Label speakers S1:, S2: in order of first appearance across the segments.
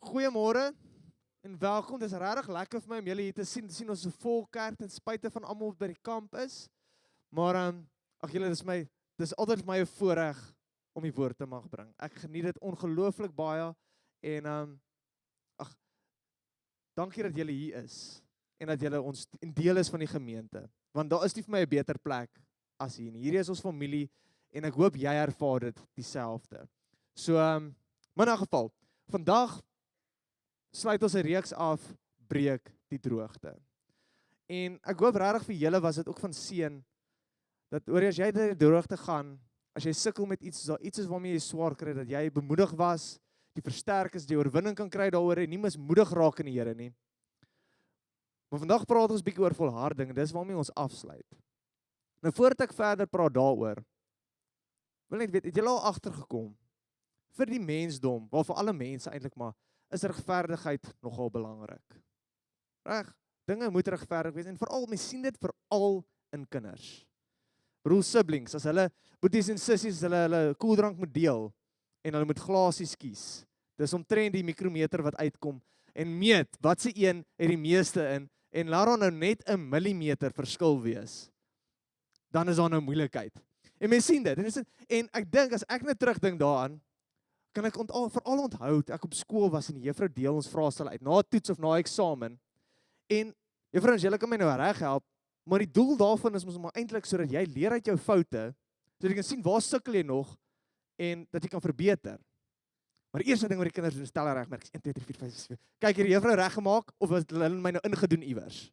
S1: Goeiemôre en welkom. Dit is regtig lekker vir my om julle hier te sien. Te sien ons is 'n vol kerk ten spyte van almal wat by die kamp is. Maar ag julle, dis altyd vir my 'n voorreg om die woord te mag bring. Ek geniet dit ongelooflik baie en dankie dat julle hier is en dat julle ons 'n deel is van die gemeente. Want daar is nie vir my 'n beter plek as hier nie. Hierdie is ons familie en ek hoop jy ervaar dit dieselfde. So maar in 'n geval, vandag sluit ons 'n reeks af, breek die droogte. En ek hoop regtig vir julle was dit ook van seën, dat oor as jy deur die droogte gaan, as jy sukkel met iets, daar iets is waarmee jy swaar kry, dat jy bemoedig was, die versterk is, die oorwinning kan kry daaroor en nie mismoedig raak in die Here nie. Maar vandag praat ons bietjie oor volharding, dis waarmee ons afsluit. Nou voordat ek verder praat daaroor, wil net weet, het julle al agtergekom, vir die mensdom, wel vir alle mense eintlik maar, is regverdigheid nogal belangrik. Reg, dinge moet regverdig wees en veral, mens sien dit veral in kinders. Broer siblings, as hulle boeties en sissies hulle koeldrank moet deel en hulle moet glasies kies. Dis omtrent die mikrometer wat uitkom en meet wat se een het die meeste in en laat daar nou net 'n millimeter verskil wees. Dan is daar nou moeilikheid. En mens sien dit en ek dink as ek net terugdink daaraan, kan ek veral onthou, ek op skool was en die juffrou deel ons vraestelle uit, na toets of na eksamen, en juffrou, julle kan my nou reg help, maar die doel daarvan is maar eintlik sodat jy leer uit jou foute, sodat jy kan sien waar sukkel jy nog, en dat jy kan verbeter. Maar die eerste ding wat die kinders doen, stel regmerk, 1, 2, 3, 4, 5, 6, 7, kyk hier die juffrou reggemaak, of het hulle my nou ingedoen iewers.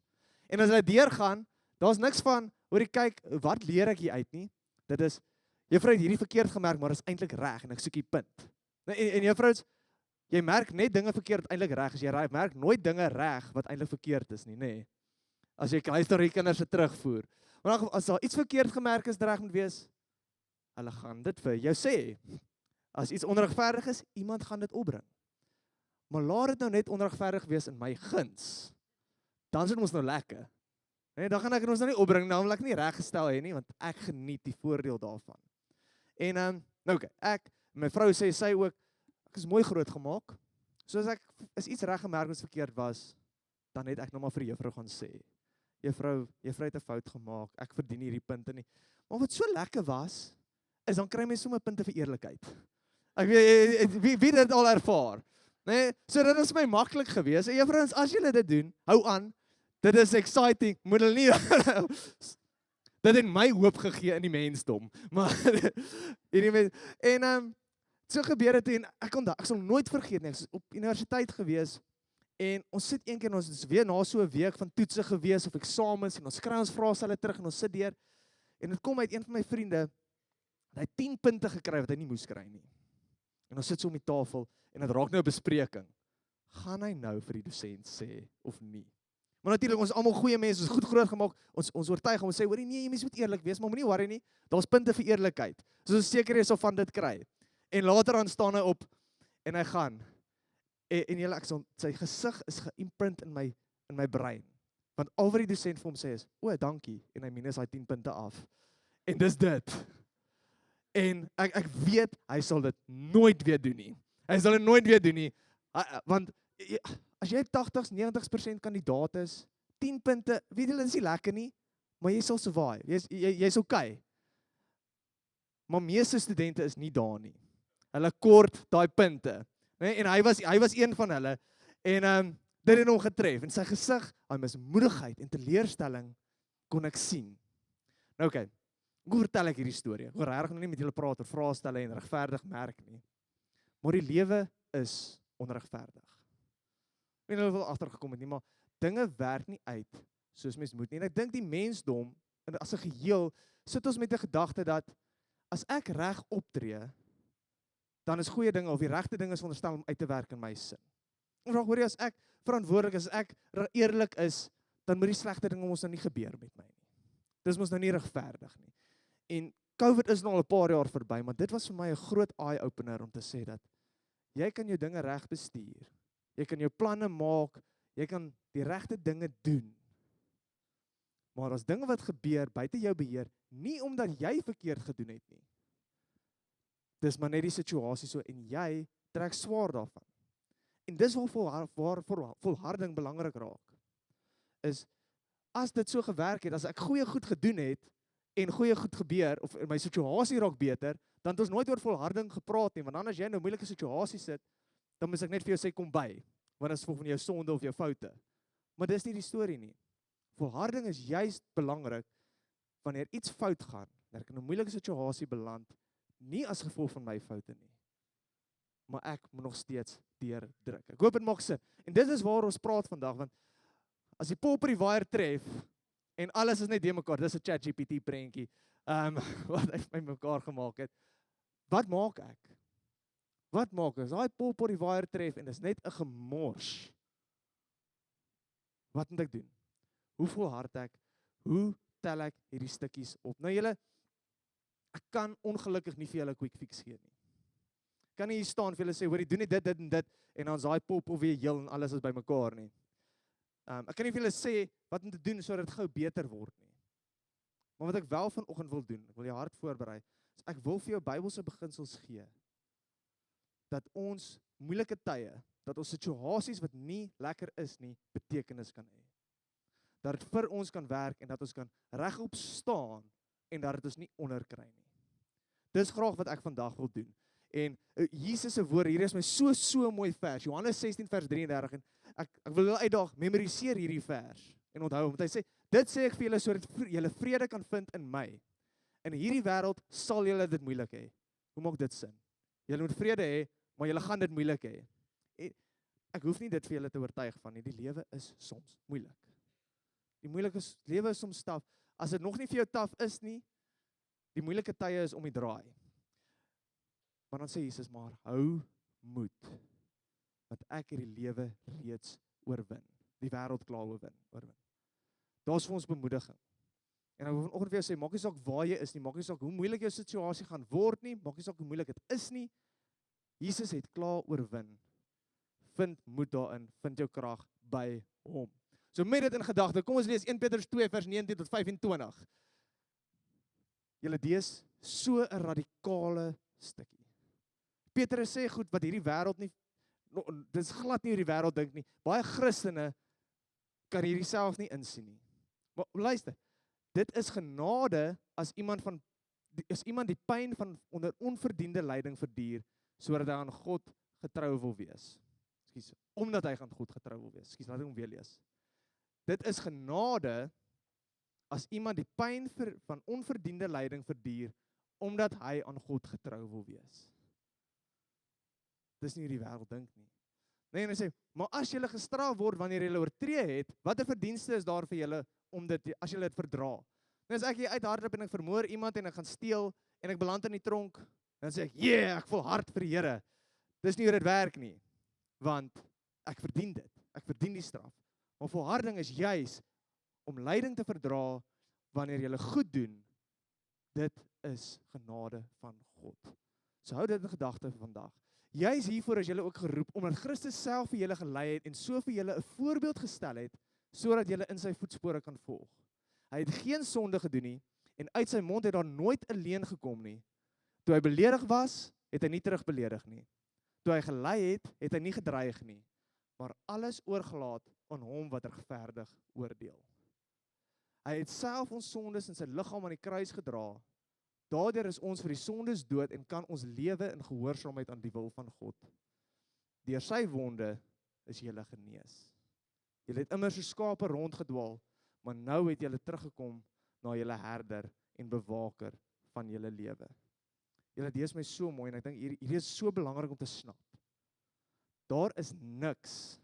S1: En as hulle deurgaan, daar's niks van, hoor jy kyk, wat leer ek hier uit nie, dit is, juffrou het hierdie verkeerd gemerk, maar is eintlik reg, en ek soek die punt. En juffrouens, jy merk net dinge verkeerd eintlik reg, as jy merk nooit dinge reg wat eintlik verkeerd is nie, nê. As jy luister die kinders se terugvoer. Maar as daar iets verkeerd gemerk is, reg moet wees, hulle gaan dit vir jou sê. As iets onregverdig is, iemand gaan dit opbring. Maar laat dit nou net onregverdig wees in my guns. Dan is dit ons nou lekker. Nee, dan gaan ek ons nou nie opbring, nou wil ek nie reggestel hê nie, want ek geniet die voordeel daarvan. En nou okay, my vrou sê sy ook, ek is mooi groot gemaak. So as iets reg gemerk wat verkeerd was, dan het ek nog maar vir die juffrou gaan sê. Juffrou het 'n fout gemaak, ek verdien hierdie punte nie. Maar wat so lekker was, is dan kry mens sommer punte vir eerlikheid. Ek weet, wie dit al ervaar. Nee, so dit is my maklik gewees. En juffrouens, as julle dit doen, hou aan. Dit is exciting. Moet hulle nie dit het my hoop gegee in die mensdom. Maar en so gebeur dit en ek sal nooit vergeet nie. Ek was op universiteit gewees en ons sit eendag, ons is weer na so 'n week van toetse gewees of eksamens en ons skryf ons vraestelle terug en ons sit deur en dit kom uit een van my vriende, hy het 10 punte gekry wat hy nie moes kry nie. En ons sit so om die tafel en dit raak nou 'n bespreking. Gaan hy nou vir die dosent sê of nie? Maar natuurlik, ons is almal goeie mense, ons is goed groot gemaak, ons oortuig, ons sê, hoorie nee, jy moet eerlik wees, maar moenie worry nie, daar's punte vir eerlikheid. So ons seker jy sal van dit kry. En later aan staan hy op, en hy gaan, en julle, sy gesig is geïmprint in my brein, want al wat die dosent vir hom sê is, o, dankie, en hy minus hy 10 punte af, en dis dit. En ek weet, hy sal dit nooit weer doen nie, want, as jy 80s, 90% kandidaat is, 10 punte, weet julle, dit is nie lekker nie, maar jy sal survive, jy's okay. Maar meeste studente is nie daar nie. Hulle kort daai punte. Nee? En hy was een van hulle, en dit het hom getref, en sy gesig, hy mismoedigheid en teleurstelling, kon ek sien. Nou oké, hoe vertel ek hierdie storie? Ek wil regtig nou nie met julle praat oor vraestelle en regverdig merk nie, maar die lewe is onregverdig. Ek weet nie of agtergekom het nie, maar dinge werk nie uit soos mens moet nie. En ek dink die mensdom, as 'n geheel, sit ons met 'n gedagte dat as ek reg optree, dan is goeie dinge of die regte dinge is veronderstel om uit te werk in my sin. En vraag hoor jy, as ek verantwoordelik is, as ek eerlik is, dan moet die slegte dinge ons nou nie gebeur met my nie. Dis mos nou nie regverdig nie. En COVID is nou al 'n paar jaar verby, maar dit was vir my 'n groot eye-opener om te sê dat jy kan jou dinge reg bestuur. Jy kan jou planne maak, jy kan die regte dinge doen. Maar as dinge wat gebeur buite jou beheer, nie omdat jy verkeerd gedoen het nie. Dis maar net die situasie so en jy trek swaar daarvan. En dis waar volharding belangrik raak. Is, as dit so gewerk het, as ek goeie goed gedoen het, en goeie goed gebeur, of my situasie raak beter, dan het ons nooit oor volharding gepraat nie, want dan as jy in 'n moeilike situasie sit, dan moet ek net vir jou sê, kom by, want dit is van jou sonde of jou foute. Maar dis nie die storie nie. Volharding is juist belangrik, wanneer iets fout gaan, dat ek in 'n moeilike situasie beland, nie as gevolg van my foute nie, maar ek moet nog steeds deurdruk. Ek hoop dit maak sin. En dit is waar ons praat vandag, want as die pop op die waier tref, en alles is net de mekaar, dis 'n ChatGPT prentjie, wat hy my mekaar gemaak het, wat maak ek? Wat maak ek? As daai pop op die waier tref, en dis net 'n gemors, wat moet ek doen? Hoe volhard ek? Hoe tel ek hierdie stukkies op? Nou julle, ek kan ongelukkig nie vir julle 'n quick fix gee nie. Ek kan nie hier staan vir julle sê, hoor, doen nie dit, en dan is daai pop of weer heel en alles is bymekaar nie. Ek kan nie vir julle sê wat om te doen sodat dit gou beter word nie. Maar wat ek wel vanoggend wil doen, ek wil jou hart voorberei, is ek wil vir jou Bybelse beginsels gee, dat ons moeilike tye, dat ons situasies wat nie lekker is nie, betekenis kan hê. Dat dit vir ons kan werk en dat ons kan regop staan en dat dit ons nie onderkry nie. Dis graag wat ek vandag wil doen. En Jesus se woorde, hier is my so mooi vers, Johannes 16 vers 33, en ek wil julle uitdaag, memoriseer hierdie vers, en onthou hom, want hy sê, dit sê ek vir julle, sodat julle vrede kan vind in my. In hierdie wêreld sal julle dit moeilik hê. Hoe maak dit sin? Julle moet vrede hê, maar julle gaan dit moeilik hê. En ek hoef nie dit vir julle te oortuig van nie, die lewe is soms moeilik. Die lewe is soms taaf. As dit nog nie vir jou taaf is nie, die moeilike tye is om die draai. Maar dan sê Jesus, maar hou moed, want ek het die lewe reeds oorwin, die wêreld klaar oorwin. Daar's vir ons bemoediging. En ek wil vanoggend vir jou sê, maak nie saak waar jy is nie, maak nie saak hoe moeilik jou situasie gaan word nie, maak nie saak hoe moeilik dit is nie, Jesus het klaar oorwin. Vind moed daarin, vind jou krag by hom. So met dit in gedagte, kom ons lees 1 Petrus 2 vers 19 tot 25. Julle dis so 'n radikale stukkie. Petrus sê goed wat hierdie wêreld nie, dis glad nie hierdie wêreld dink nie. Baie Christene kan hierdie self nie insien nie. Maar luister, dit is genade as iemand die pyn van onder onverdiende lyding verduur, sodat hy aan God getrou wil wees. Ekskuus, omdat hy aan God getrou wil wees. Ekskuus, laat ek hom weer lees. Dit is genade as iemand die pyn van onverdiende lyding verduur, omdat hy aan God getrou wil wees. Dis nie die wêreld dink nie. Nee, en hy sê, maar as julle gestraf word wanneer julle oortree het, watter verdienste is daar vir julle om dit, as julle dit verdra? Nou as ek hier uithardloop en ek vermoor iemand en ek gaan steel en ek beland in die tronk, dan sê ek, ek volhard vir die Here. Dis nie hoe dit werk nie, want ek verdien dit. Ek verdien die straf. Maar volharding is juis om lyding te verdra wanneer jy goed doen. Dit is genade van God. So hou dit in gedagte vandag. Jy is hiervoor as jy ook geroep, omdat Christus self vir julle gelei het en so vir julle 'n voorbeeld gestel het, sodat julle in sy voetspore kan volg. Hy het geen sonde gedoen nie, en uit sy mond het daar nooit 'n leuen gekom nie. Toe hy beledig was, het hy nie terug beledig nie. Toe hy gelei het, het hy nie gedreig nie, maar alles oorgelaat aan hom wat regverdig oordeel. Hy het self ons sondes in sy liggaam aan die kruis gedra. Daardeur is ons vir die sondes dood en kan ons lewe in gehoorsaamheid aan die wil van God. Deur sy wonde is julle genees. Julle het immer so skape rondgedwaal, maar nou het julle teruggekom na julle herder en bewaker van julle lewe. Julle, dit is my so mooi en ek dink hierdie is so belangrik om te snap. Daar is niks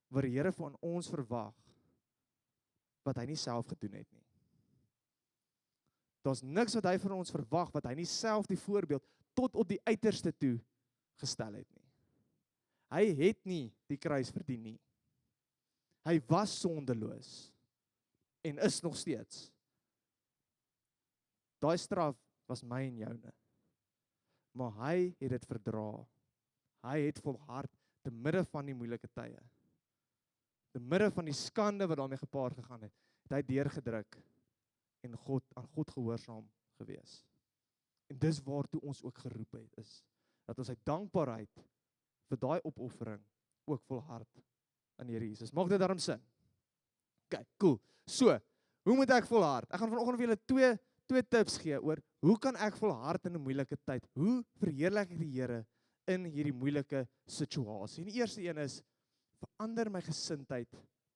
S1: wat die Here van ons verwag wat hy nie self gedoen het nie. Daar's niks wat hy van ons verwag wat hy nie self die voorbeeld tot op die uiterste toe gestel het nie. Hy het nie die kruis verdien nie. Hy was sondeloos en is nog steeds. Daai straf was my en joune. Maar hy het dit verdra. Hy het volhard te midde van die moeilike tye. Te midde van die skande wat daarmee gepaard gegaan het, het hy deurgedruk en aan God gehoorsaam gewees. En dis waartoe ons ook geroep het, is dat ons uit dankbaarheid vir daai opoffering ook volhard aan die Here Jesus. Maak dit daarom sin? Okay, cool. So, hoe moet ek volhard? Ek gaan vanoggend vir julle twee tips gee oor hoe kan ek volhard in 'n moeilike tyd? Hoe verheerlik ek die Here in hierdie moeilike situasie? En die eerste een is, verander my gesindheid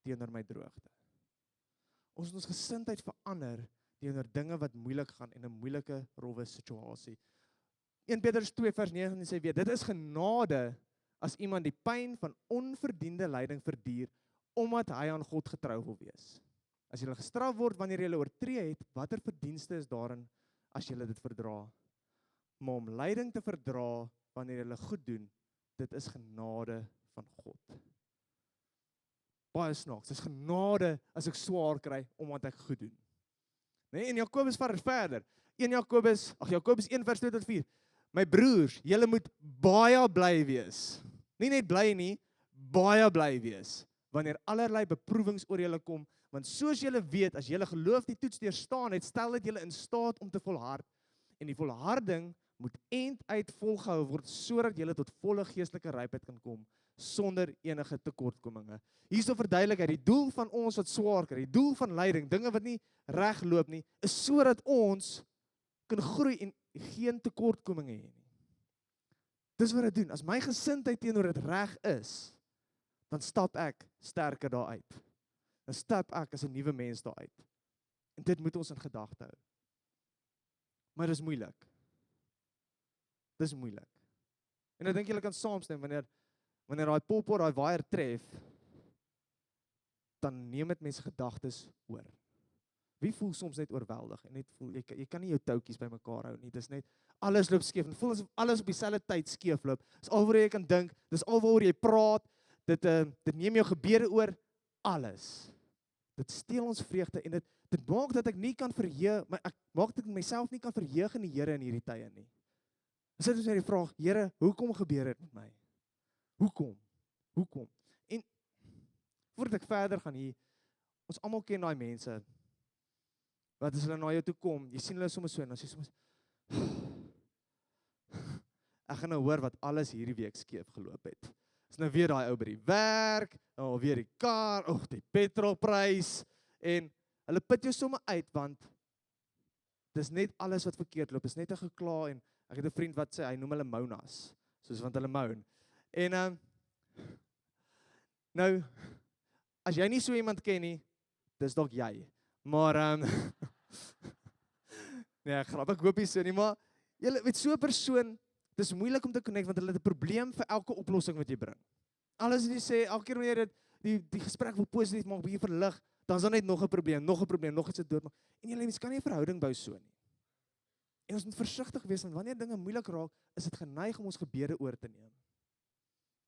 S1: teenoor my droogte. Ons moet ons gesindheid verander teenoor dinge wat moeilik gaan in 'n moeilike, rowwe situasie. 1 Petrus 2 vers 9 sê weer, dit is genade as iemand die pyn van onverdiende lyding verduur, omdat hy aan God getrou wil wees. As jy gestraf word wanneer jy oortree het, watter verdienste is daarin as jy dit verdra? Maar om lyding te verdra wanneer jy goed doen, dit is genade van God. Baie snaaks, dit is genade as ek swaar kry, omdat ek goed doen. Nee, en Jakobus verder. Jakobus 1 vers 2 tot 4. My broers, julle moet baie bly wees. Nie net bly nie, baie bly wees. Wanneer allerlei beproewings oor julle kom, want soos julle weet, as julle geloof die toets deurstaan het, stel dit julle in staat om te volhard. En die volharding moet einduit volgehou word, sodat julle tot volle geestelike rypheid kan kom, sonder enige tekortkominge. Hierso verduidelik hy, die doel van ons wat swaar kry, die doel van lyding, dinge wat nie reg loop nie, is sodat ons kan groei en geen tekortkominge hê nie. Dis wat dit doen. As my gesindheid teenoor dit reg is, dan stap ek sterker daaruit. Dan stap ek as 'n nuwe mens daaruit. En dit moet ons in gedagte hou. Maar dis moeilik. Dis moeilik. En ek dink julle kan saamstem, wanneer daai polpot daai waier tref, dan neem dit mense gedagtes oor. Wie voel soms net oorweldig en net voel, jy kan nie jou toutjies bymekaar hou nie, dis net, alles loop skeef, en voel asof alles op dieselfde tyd skeef loop, dis al waaroor jy kan dink, dis al waaroor jy praat, dit neem jou gebede oor, alles. Dit steel ons vreugde, en dit maak dat ek nie kan verheug, ek maak dat ek myself nie kan verheug in die Here in hierdie tye nie. Dan sit ons met die vraag, Here, hoekom gebeur dit met my? Hoekom? En, voordat ek verder gaan hier, ons almal ken daai mense, wat as hulle na jou toe kom, jy sien hulle soms so, en dan sê soms, ek gaan nou hoor wat alles hierdie week skeef geloop het. Is nou weer daai ou by die werk, nou weer die kar, die petrolprys, en hulle put jou somme uit, want dis net alles wat verkeerd loop, is net 'n gekla, en ek het 'n vriend wat sê, hy noem hulle Monas, soos want hulle moan. En, nou, as jy nie so iemand ken nie, dis dalk jy, maar, nee, ek hoop nie so nie, maar, jy weet so 'n persoon, dit is moeilik om te connect, want hulle het 'n probleem vir elke oplossing wat jy bring. Alles wat jy sê, elke keer wanneer jy die gesprek wil positief maak, bietjie verlig, dan is daar net nog 'n probleem, nog iets wat doodmaak. En julle mense kan nie 'n verhouding bou so nie. En ons moet versigtig wees, want wanneer dinge moeilik raak, is dit geneig om ons gebede oor te neem.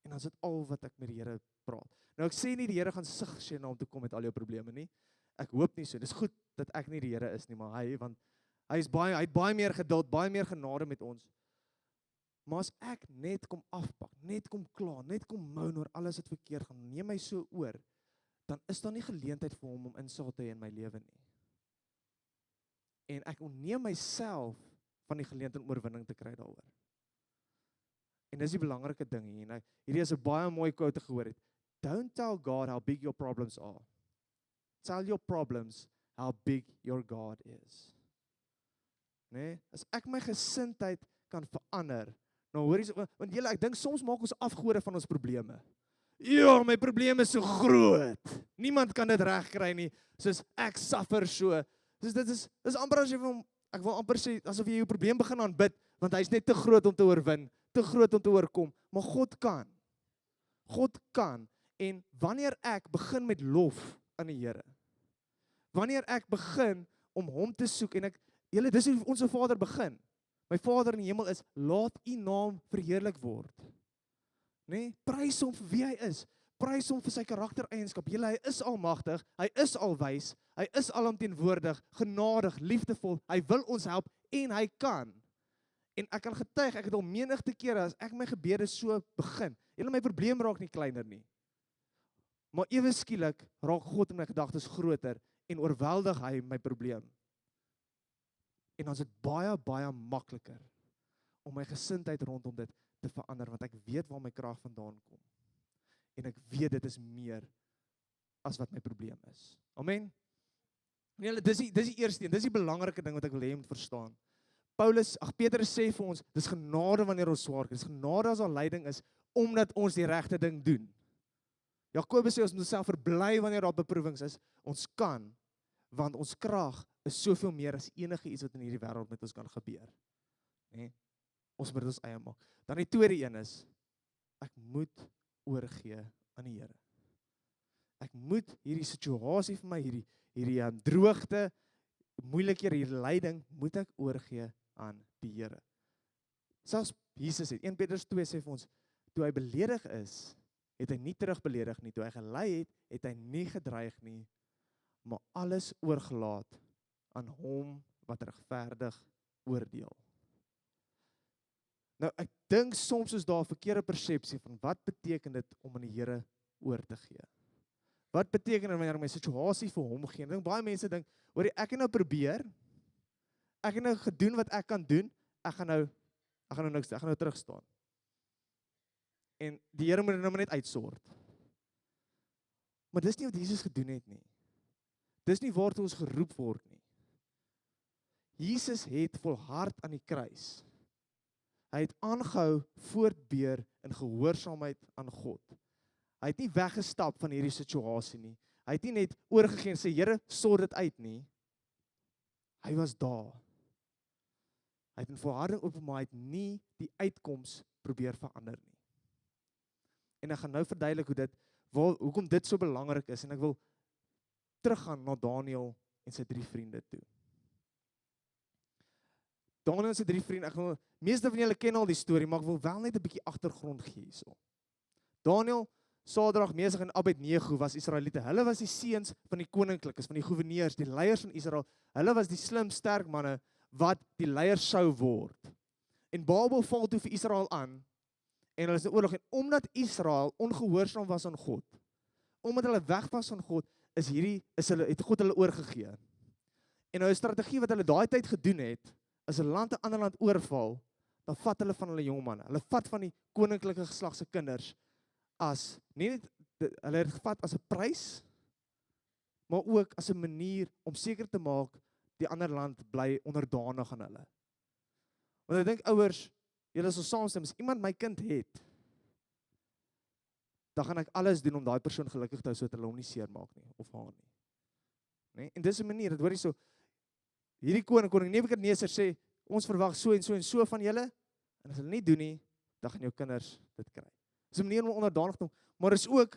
S1: En dan is dit al wat ek met die Here praat. Nou ek sê nie die Here gaan sug sê na om te kom met al jou probleme nie. Ek hoop nie so. Dis goed dat ek nie die Here is nie, maar want hy het baie meer geduld, baie meer genade met ons. Maar as ek net kom afpak, net kom kla, net kom moan oor alles wat verkeerd gaan, neem my so oor, dan is daar nie geleentheid vir hom om insaag te hê in my lewe nie. En ek ontneem myself van die geleentheid om oorwinning te kry daaroor. En dis die belangrike ding hier. En hierdie is 'n baie mooi quote gehoor het. Don't tell God how big your problems are. Tell your problems how big your God is. Nee, as ek my gesindheid kan verander, nou hoor jy, want julle, ek dink soms maak ons afgode van ons probleme. Ja, my probleem is so groot. Niemand kan dit regkry nie. Soos ek suffer so. Dus dit is amper as jy ek wil amper sê, asof jy jou probleem begin aanbid, want hy's net te groot om te oorwin, te groot om te oorkom. Maar God kan. God kan. En wanneer ek begin met lof aan die Here, wanneer ek begin om hom te soek, en dis hoe ons Vader begin. My Vader in die hemel is, laat u naam verheerlik word. Nee, prys hom vir wie hy is. Prys hom vir sy karaktereienskap. Julle, hy is almagtig, hy is alwys, hy is alomteenwoordig, genadig, liefdevol. Hy wil ons help en hy kan. En ek kan getuig, ek het al menigte kere as ek my gebede so begin. Julle, my probleem raak nie kleiner nie. Maar ewe skielik raak God in my gedagtes groter en oorweldig hy my probleem. En dan is dit baie, baie makliker om my gesindheid rondom dit te verander, want ek weet waar my krag vandaan kom. en ek weet dit is meer as wat my probleem is. Amen. Nee, dis die eerste een, dis die belangrike ding wat ek wil hê jy moet verstaan. Petrus sê vir ons, dis genade wanneer ons swaar kry, dis genade as daar lyding is, omdat ons die regte ding doen. Jakobus sê ons moet onsself verbly wanneer daar beproewings is, ons kan, want ons krag is soveel meer as enige iets wat in hierdie wêreld met ons kan gebeur. Nee, ons moet dit ons eie maak. Dan die tweede een is, ek moet oorgee aan die Here. Ek moet hierdie situasie vir my, hierdie droogte, moeilikhede, hierdie lyding, moet ek oorgee aan die Here. Selfs Jesus het, 1 Petrus 2 sê vir ons, toe hy beledig is, het hy nie terugbeledig nie, toe hy gelei het, het hy nie gedreig nie, maar alles oorgelaat aan hom wat regverdig oordeel. Nou, ek dink soms is daar 'n verkeerde persepsie van wat beteken dit om aan die Here oor te gee. Wat beteken dit wanneer ek my situasie vir hom gee? Ek dink baie mense dink, hoor jy, ek het nou probeer, ek het nou gedoen wat ek kan doen, ek gaan nou terug staan. En die Here moet dit nou maar net uitsort. Maar dis nie wat Jesus gedoen het nie. Dis nie waartoe ons geroep word nie. Jesus het volhard aan die kruis. Hy het aangehou voortbeer in gehoorsaamheid aan God. Hy het nie weggestap van hierdie situasie nie. Hy het nie net oorgegee en sê, Here, sort dit uit nie. Hy was daar. Hy het in volharding openbaar, hy het nie die uitkoms probeer verander nie. En ek gaan nou verduidelik hoekom dit so belangrik is, en ek wil teruggaan na Daniël en sy 3 vriende toe. Daniël en sy 3 vriende, meeste van julle ken al die storie, maar ek wil wel net 'n bietjie agtergrond gee hierso. Daniël, Sadrag, Mesach en Abednego was Israeliete. Hulle was die seuns van die koninklikes, van die goewerneurs, die leiers van Israel. Hulle was die slim, sterk manne wat die leiers sou word. En Babel val toe vir Israel aan, en hulle is in oorlog, en omdat Israel ongehoorsaam was aan God, omdat hulle weg was van God, het God hulle oorgegee. En nou 'n strategie wat hulle daai tyd gedoen het, as 'n land 'n ander land oorval, dan vat hulle van hulle jong manne, hulle vat van die koninklike geslag se kinders, hulle het gevat as 'n prys, maar ook as 'n manier om seker te maak, die ander land bly onderdanig aan hulle. Want ek dink ouers, julle sal saamstem, as iemand my kind het, dan gaan ek alles doen om daai persoon gelukkig te hou, sodat hulle hom nie seermaak nie, of haar nie. Nee? En dis 'n manier, dit hoor jy so, hierdie koning Nebukadneser sê, ons verwag so en so en so van julle, en as hulle nie doen nie, dan gaan jou kinders dit kry. Dis 'n manier om onderdanig te maak, maar is ook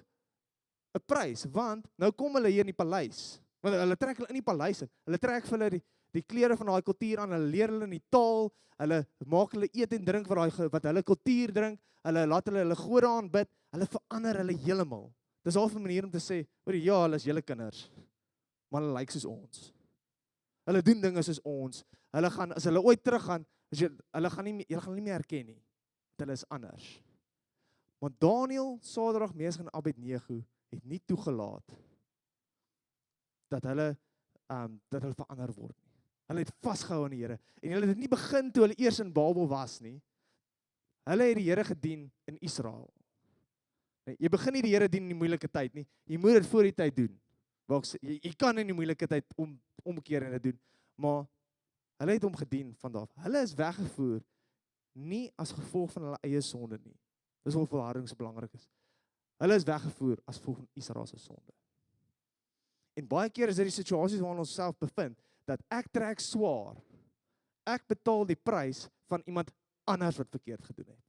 S1: 'n prys, want nou kom hulle hier in die paleis, want hulle trek hulle in die paleis in, hulle trek vir hulle die klere van daai kultuur aan, hulle leer hulle in die taal, hulle maak hulle eet en drink wat hulle kultuur drink, hulle laat hulle gode aanbid, hulle verander hulle heeltemal. Dis half 'n manier om te sê, hoor ja, hulle is julle kinders, maar hulle lyk soos ons. Hulle doen dinge soos ons. Hulle gaan, as hulle ooit teruggaan, julle gaan nie meer herken nie. Hulle is anders. Maar Daniël, Sadrag, Mesach en Abednego het nie toegelaat dat hulle verander word nie. Hulle het vasgehou aan die Here. En hulle het dit nie begin toe hulle eers in Babel was nie. Hulle het die Here gedien in Israel. Nee, jy begin nie die Here dien in die moeilike tyd nie. Jy moet dit voor die tyd doen. Jy kan in die moeilike tyd omkeer en dit doen, maar hulle het hom gedien van daar. Hulle is weggevoer, nie as gevolg van hulle eie sonde nie. Dis hoe volharding so belangrik is. Hulle is weggevoer as gevolg van Israel se sonde. En baie keer is dit die situasies waarin ons self bevind, dat ek trek swaar, ek betaal die prys van iemand anders wat verkeerd gedoen het.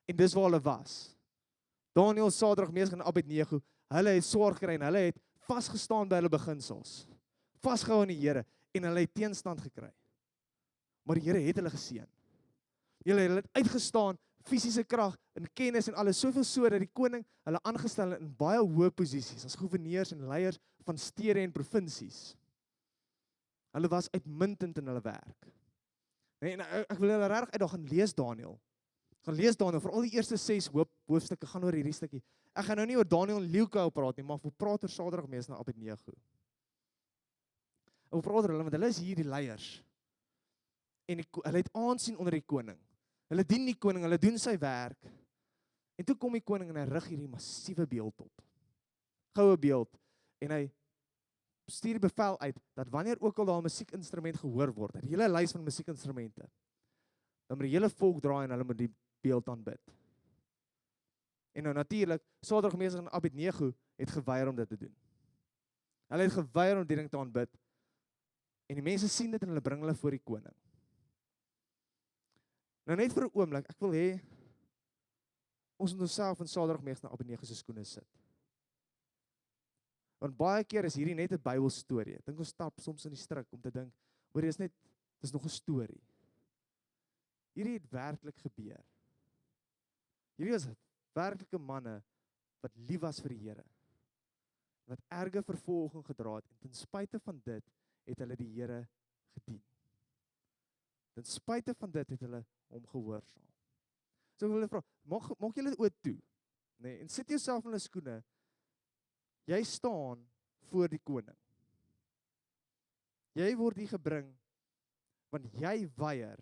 S1: En dis waar hulle was. Daniël, Sadrag, Mesach en Abednego, hulle het swaar gekry en hulle het vasgestaan by hulle beginsels, vasgehou aan die Here, en hulle het teenstand gekry. Maar die Here het hulle geseën. Hulle het uitgestaan, fisiese krag, en kennis en alles, soveel so dat die koning hulle aangestel het in baie hoë posisies, as goewerneurs en leiers van stede en provinsies. Hulle was uitmuntend in hulle werk. Nee, en ek wil julle regtig uitdaag, gaan lees Daniël. Gaan lees Daniël, vir al die eerste 6 hoofstukke gaan oor hierdie stukkie. Ek gaan nou nie oor Daniël en Leeuwkou praat nie, maar ek wil praat oor Sadrag, Mesach en Abednego. Ek wil praat oor hulle, want hulle is hier die leiers. En hulle het aansien onder die koning. Hulle dien die koning, hulle doen sy werk. En toe kom die koning en hy rig hierdie massiewe beeld op. Goue beeld. En hy stuur die bevel uit, dat wanneer ook al daar 'n musiekinstrument gehoor word, 'n hele lys van musiekinstrumente, dan moet die hele volk draai en hulle moet die beeld aanbid. En nou natuurlik, Sadrag, Mesach en Abednego het geweier om dit te doen. Hulle het geweier om die ding te aanbid. En die mense sien dit en hulle bring hulle voor die koning. Nou net vir 'n oomblik, ek wil hê, ons moet onsself in Sadrag, Mesach en Abednego se skoene sit. Want baie keer is hierdie net 'n Bybelstorie. Ek dink ons stap soms in die struik om te dink, hoor, dis nog 'n storie. Hierdie het werklik gebeur. Hierdie was werklike manne wat lief was vir die Here. Wat erge vervolging gedra het en ten spyte van dit het hulle die Here gedien. Ten spyte van dit het hulle hom gehoorsaam. So ek wil julle vra, maak julle oë toe, nee, en sit jouself in hulle skoene. Jy staan voor die koning. Jy word hier gebring, want jy weier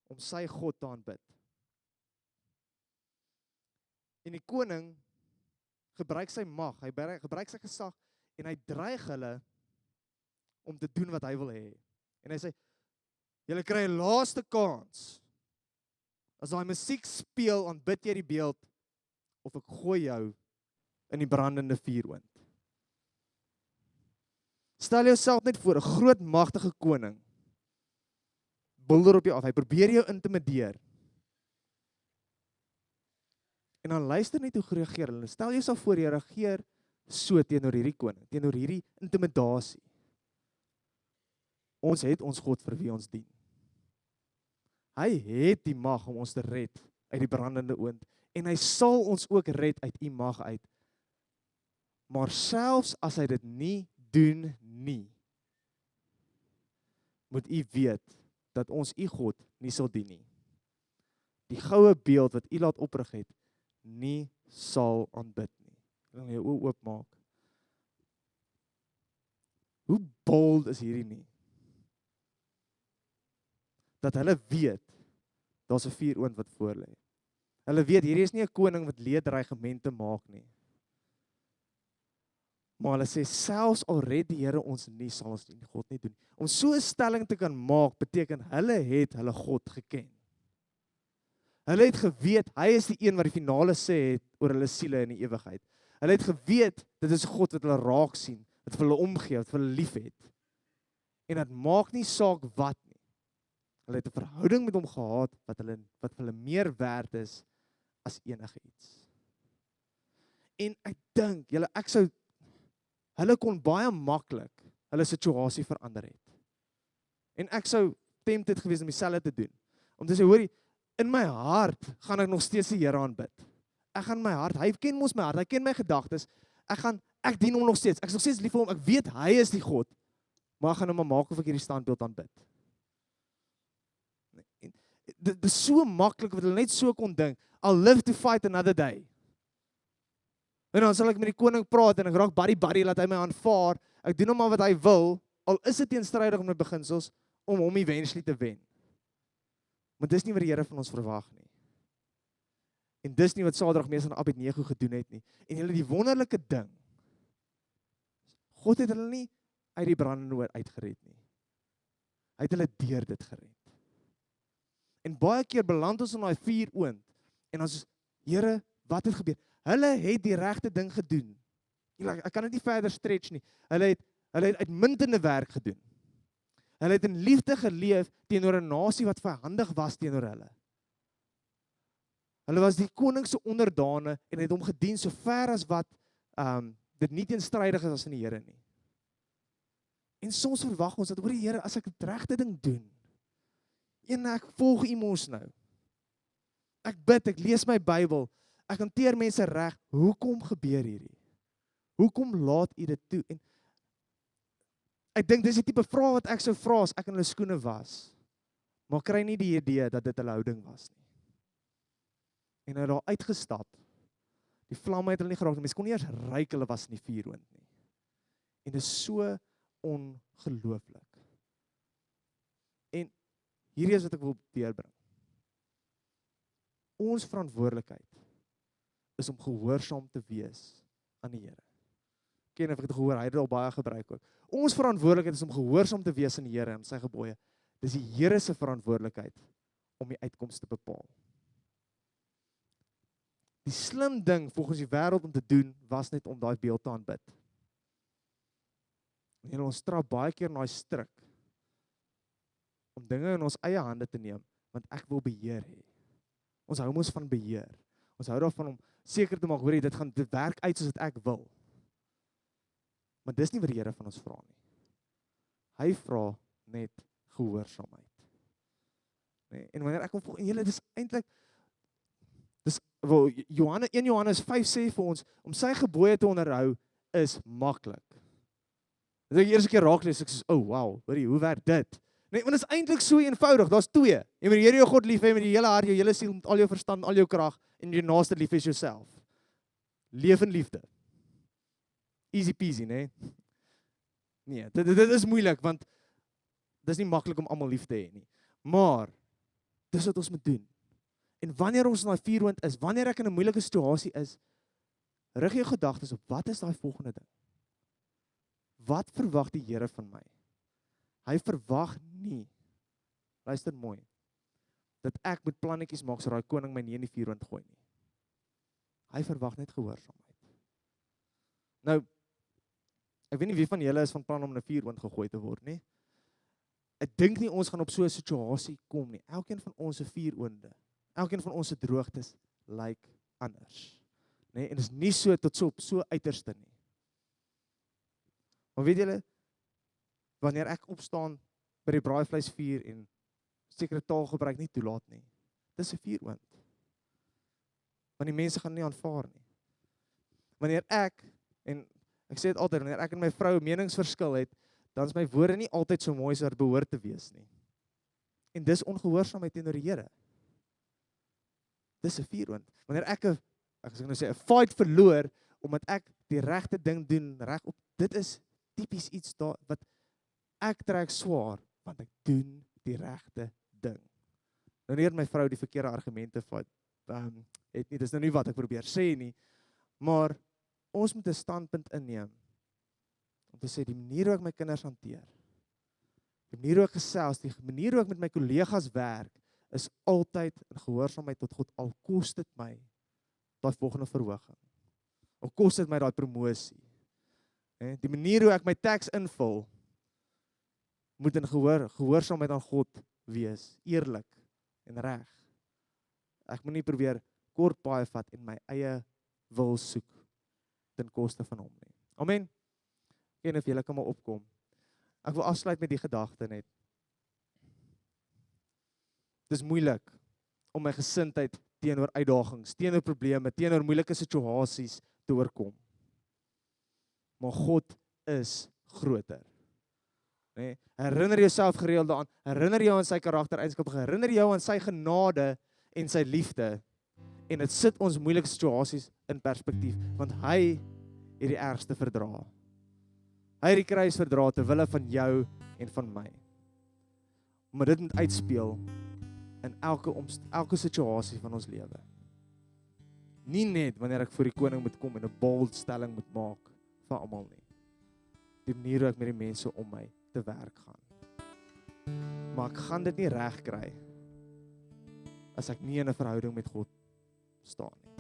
S1: om sy God te aanbid. En die koning gebruik sy mag, hy gebruik sy gesag, en hy dreig hulle om te doen wat hy wil hê. En hy sê, julle kry 'n laaste kans. As daai musiek speel, aanbid jy die beeld, of ek gooi jou in die brandende vuuroond. Stel jouself net voor, 'n groot magtige koning bulder op jou af, hy probeer jou intimideer. En dan luister net hoe reageer hulle. Stel jouself voor, jy reageer so teenoor hierdie koning, teenoor hierdie intimidasie. Ons het ons God vir wie ons dien. Hy het die mag om ons te red uit die brandende oond, en hy sal ons ook red uit u mag uit. Maar selfs as hy dit nie doen nie, moet u weet dat ons u God nie sal dien nie. Die goue beeld wat u laat oprig het, nie sal aanbid nie. Ek wil jou oë oopmaak. Hoe bold is hierdie nie? Dat hulle weet, daar's 'n vuuroond wat voor lê. Hulle weet, hierdie is nie 'n koning wat leedreigemente maak nie. Maar hulle sê, selfs al red die Here ons nie, sal ons die God nie doen. Om so 'n stelling te kan maak, beteken hulle het hulle God geken. Hulle het geweet, hy is die een wat die finale sê het oor hulle siele in die ewigheid. Hulle het geweet, dit is God wat hulle raak sien, wat vir hulle omgee, wat vir hulle lief het. En dit maak nie saak wat nie. Hulle het 'n verhouding met hom gehad, wat vir hulle meer werd is as enige iets. En ek dink, hulle kon baie maklik hulle situasie verander het. En ek sou tempted gewees om dieselfde te doen. Om te sê, hoorie, in my hart gaan ek nog steeds die Here aanbid. Ek gaan my hart, hy ken mos my hart, hy ken my gedagtes. Ek dien hom nog steeds. Ek is nog steeds lief vir hom. Ek weet hy is die God. Maar ek gaan hom maar maak of ek hierdie standbeeld aanbid. Dit is so maklik wat hulle net so kon dink. I'll live to fight another day. En dan sal ek met die koning praat en ek raak buddy, laat hy my aanvaar. Ek doen hom maar wat hy wil, al is dit teenstrydig met beginsels, om hom eventually te wen. Maar dis nie wat die Here van ons verwag nie. En dis nie wat Sadrag, Mesach en Abednego gedoen het nie. En hulle die wonderlike ding, God het hulle nie uit die brandende oond uitgered nie. Hy het hulle deur dit gered. En baie keer beland ons in daai vuuroond, en ons, Here, wat het gebeur? Hulle het die regte ding gedoen. Ek kan dit nie verder stretch nie. Hulle het uitmuntende werk gedoen. Hulle het in liefde geleef teenoor 'n nasie wat vyhandig was teenoor hulle. Hulle was die koning se onderdane en het hom gedien so ver as wat dit nie teenstrydig is as in die Here nie. En soms verwag ons dat, oor die Here, as ek die regte ding doen, en ek volg U mos nou. Ek bid, ek lees my Bybel, ek hanteer mense reg. Hoekom gebeur hierdie? Hoekom laat U dit toe? En ek dink dis die tipe vraag wat ek sou vra as ek in hulle skoene was. Maar kry nie die idee dat dit hulle houding was nie. En hulle daar uitgestap. Die vlamme het hulle nie geraak nie. Mense kon nie eers ruik hulle was in die vuuroond nie. En dit is so ongelooflik. En hierdie is wat ek wil deurbring. ons verantwoordelikheid is om gehoorsaam te wees aan die Here. Ek weet of ek het gehoor, hy het dit al baie gebruik ook. Ons verantwoordelikheid is om gehoorsaam te wees aan die Here en sy gebooie. Dis die Here se verantwoordelikheid om die uitkoms te bepaal. Die slim ding volgens die wêreld om te doen, was net om daai beeld te aanbid. En ons trap baie keer na daai struik, om dinge in ons eie hande te neem, want ek wil beheer hê. Ons hou mos van beheer. Ons hou daarvan om seker te maak, hoor jy, dit werk uit soos wat ek wil. Maar dis nie wat die Here van ons vra nie. Hy vra net gehoorsaamheid. Nee, en wanneer ek hom volg, en julle, dis eintlik, wel, 1 Johannes 5 sê vir ons, om sy gebooie te onderhou, is maklik. As ek die eerste keer raak lees, ek sê, oh wow, hoorie, hoe werk dit? Nee, want dit is eintlik so eenvoudig, daar's 2. Jy moet die Here jou God lief hê met die hele hart, jou hele siel, met al jou verstand, al jou krag, en jou naaste lief as jouself. Leef in liefde. Easy peasy, nee? Nee, dit is moeilik, want dit is nie maklik om almal lief te hê nie. Maar, dis wat ons moet doen. En wanneer ons in daai vuurwind is, wanneer ek in 'n moeilike situasie is, rig jou gedagtes op, wat is daai volgende ding? Wat verwag die Here van my? Hy verwag nie, luister mooi, dat ek moet plannetjies maak so daai koning my nie in die vuurwind gooi nie. Hy verwag net gehoorsaamheid. Nou, ek weet nie wie van julle is van plan om in 'n vuurwind gegooi te word nie. Ek dink nie ons gaan op so 'n situasie kom nie. Elkeen van ons se vuurwinde, elkeen van ons se droogtes lyk anders. Nee, en dit is nie so tot so uiterste nie. Maar weet julle, wanneer ek opstaan by die braaivleisvuur en sekere taalgebruik nie toelaat nie, dis 'n vuurwind. Want die mense gaan nie aanvaar nie. Wanneer ek sê dit altyd, wanneer ek en my vrou meningsverskil het, dan is my woorde nie altyd so mooi soos wat behoort te wees nie. En dis ongehoorsaamheid teenoor die Here. Dis 'n vuurwind. Wanneer ek sê nou 'n fight verloor, omdat ek die regte ding doen, regop, dit is tipies iets daar, wat ek trek swaar, want ek doen die regte ding. Nou nie dat my vrou die verkeerde argumente vat, het nie, dis nou nie wat ek probeer sê nie, maar ons moet 'n standpunt inneem, om te sê, die manier hoe ek my kinders hanteer, die manier hoe ek gesels, die manier hoe ek met my kollegas werk, is altyd in gehoorsaamheid tot God, al kos dit my daai volgende verhoging, al kos dit my daai promosie. Die manier hoe ek my teks invul, moet in gehoorsaamheid aan God wees, eerlik en reg. Ek moet nie probeer kort paai vat en my eie wil soek ten koste van hom nie. Amen. Ek weet nie of julle kan maar opkom. Ek wil afsluit met die gedagte net. Dis moeilik om my gesindheid teenoor uitdagings, teenoor probleme, teenoor moeilike situasies te oorkom. Maar God is groter. Nee, herinner jouself gereeld daaraan, herinner jou aan sy karaktereienskappe, herinner jou aan sy genade en sy liefde, en dit sit ons moeilike situasies in perspektief, want hy het die ergste verdra. Hy het die kruis verdra ter wille van jou en van my. Maar dit moet uitspeel in elke situasie van ons lewe. Nie net wanneer ek voor die koning moet kom en 'n bold stelling moet maak vir almal nie. Die manier hoe ek met die mense om my te werk gaan. Maar ek gaan dit nie reg kry as ek nie in 'n verhouding met God staan nie.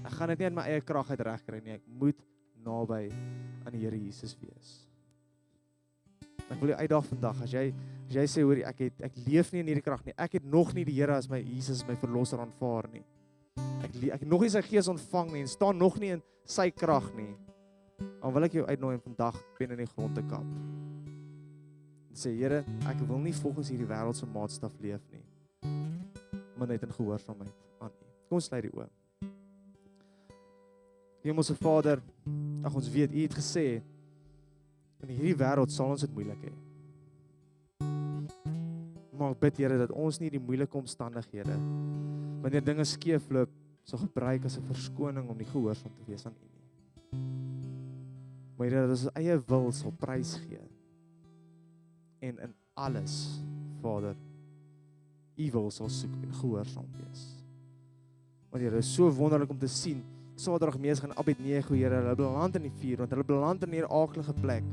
S1: Ek gaan dit nie in my eie krag uit reg kry nie. Ek moet naby aan die Here Jesus wees. Ek wil jou uitdaag vandag, as jy sê, hoor, ek leef nie in hierdie krag nie. Ek het nog nie die Here as my Jesus, my verlosser aanvaar nie. Ek het nog nie sy gees ontvang nie en staan nog nie in sy krag nie. Dan wil ek jou uitnooi om vandag pen in die grond te kap. En sê, Here, ek wil nie volgens hierdie wêreldse maatstaf leef nie, maar net in gehoorsaamheid aan U. Kom ons sluit die oë. Hemelse Vader, ons weet, U het gesê, in hierdie wêreld sal ons dit moeilik hê. Maar ek bid, Here, dat ons nie die moeilike omstandighede, wanneer dinge skeefloop, sal gebruik as 'n verskoning om nie gehoorsaam te wees aan U nie. Maar Here, dat ons eie wil sal prys gee. En in alles, Vader, U wil sal soek en gehoorsaam wees. Want Here, is so wonderlik om te sien. Sadrag, Mesach en Abednego, Here, hulle beland in die vuur, want hulle beland in 'n aaklige plek.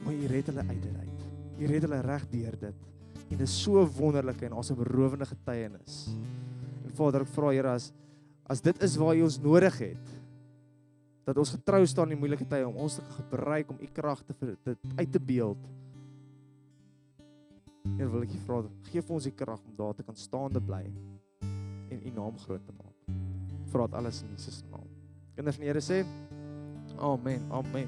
S1: Maar U red hulle uit dit uit. U red hulle reg deur dit. En dit is so wonderlik en ons 'n berowende getuienis. En Vader, ek vra Here, as dit is waar U ons nodig het, dat ons getrou staan in die moeilike tye om ons te gebruik om U krag uit te beeld. Here, wil ek U vra, gee vir ons die krag om daar te kan staande bly en U naam groot te maak. Ek vra dit alles in Jesus naam. Kinders van die Here sê, amen, amen.